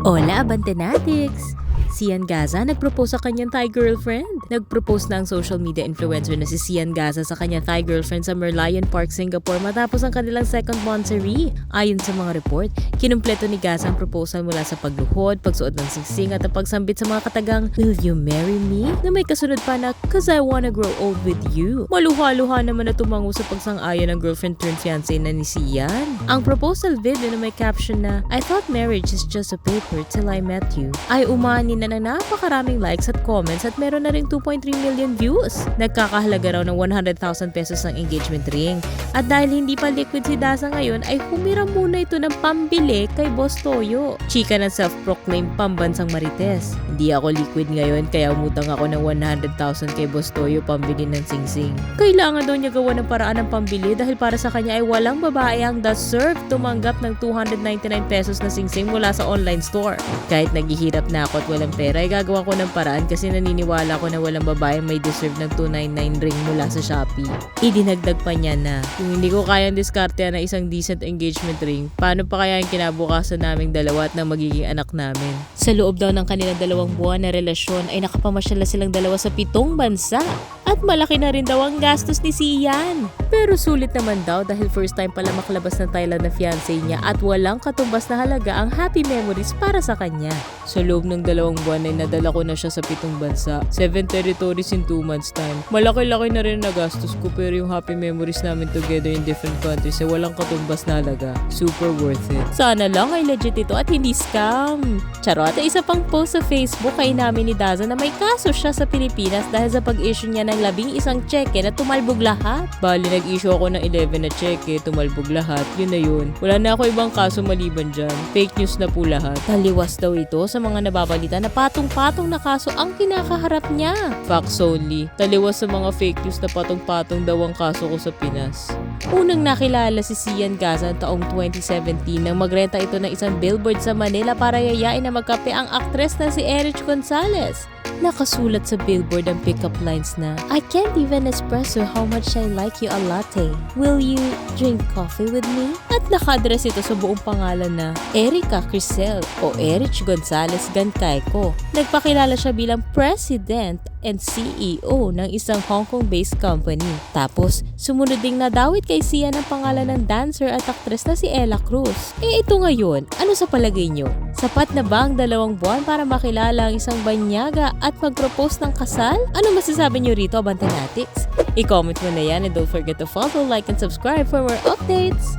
Hola, Abantenatics! Sian Gaza nagpropose sa kanyang Thai girlfriend. Nagpropose na ang social media influencer na si Sian Gaza sa kanyang Thai girlfriend sa Merlion Park, Singapore matapos ang kanilang second monthsary. Ayon sa mga report, kinumpleto ni Gaza ang proposal mula sa pagluhod, pagsuot ng singsing at ang pagsambit sa mga katagang "Will you marry me?" na may kasunod pa na "Cause I wanna grow old with you." Maluha-luha naman na tumango sa pagsang-ayon ng girlfriend turned fiancé na ni Sian. Ang proposal video na may caption na "I thought marriage is just a paper till I met you" ay umani na ng napakaraming likes at comments at meron na ring 2.3 million views. Nagkakahalaga raw ng 100,000 pesos ng engagement ring. At dahil hindi pa liquid si Daza ngayon ay humiram muna ito ng pambili kay Boss Toyo. Chika ng self-proclaimed pambansang marites. Hindi ako liquid ngayon kaya umutang ako ng 100,000 kay Boss Toyo pambili ng singsing. Kailangan daw niya gawa ng paraan ng pambili dahil para sa kanya ay walang babae ang deserve tumanggap ng 299 pesos na singsing mula sa online store. Kahit naghihirap na ako at walang pera ay gagawa ko ng paraan kasi naniniwala ko na walang babae may deserve ng 299 ring mula sa Shopee. Idinagdag pa niya na kung hindi ko kayang diskartehan na isang decent engagement ring, paano pa kaya yung kinabukasan naming dalawa at ng magiging anak namin? Sa loob daw ng kanilang 2 buwan na relasyon ay nakapamasyal na silang dalawa sa 7 bansa. At malaki na rin daw ang gastos ni Sian. Pero sulit naman daw dahil first time pala makalabas ng Thailand na fiancé niya at walang katumbas na halaga ang happy memories para sa kanya. Sa loob ng 2 buwan ay nadala ko na siya sa 7 bansa, 7 territories in 2 months time. Malaki-laki na rin nagastos ko pero yung happy memories namin together in different countries ay walang katumbas na halaga. Super worth it. Sana lang ay legit ito at hindi scam. Charot, isa pang post sa Facebook ay namin ni Daza na may kaso siya sa Pilipinas dahil sa pag-issue niya ng 11 cheque na tumalbog lahat. Bali, nag-issue ako ng 11 na cheque, tumalbog lahat. Yun na yun. Wala na ako ibang kaso maliban dyan. Fake news na po lahat. Taliwas daw ito sa mga nababalita na patong-patong na kaso ang kinakaharap niya. Facts only. Taliwas sa mga fake news na patong-patong daw ang kaso ko sa Pinas. Unang nakilala si Sian Gaza taong 2017 nang magrenta ito ng isang billboard sa Manila para yayain na magkape ang aktres na si Erich Gonzalez. Nakasulat sa billboard ang pick-up lines na "I can't even express how much I like you a latte. Will you drink coffee with me?" At nakadress ito sa buong pangalan na Erica Crisel o Erich Gonzalez Gancayco. Nagpakilala siya bilang President and CEO ng isang Hong Kong-based company. Tapos, sumunod ding nadawit kay Sian ang pangalan ng dancer at aktres na si Ella Cruz. Ito ngayon, ano sa palagay nyo? Sapat na ba ang 2 buwan para makilala ang isang banyaga at mag-propose ng kasal? Ano masasabi nyo rito, Abantenatics? I-comment mo na yan and don't forget to follow, like, and subscribe for more updates!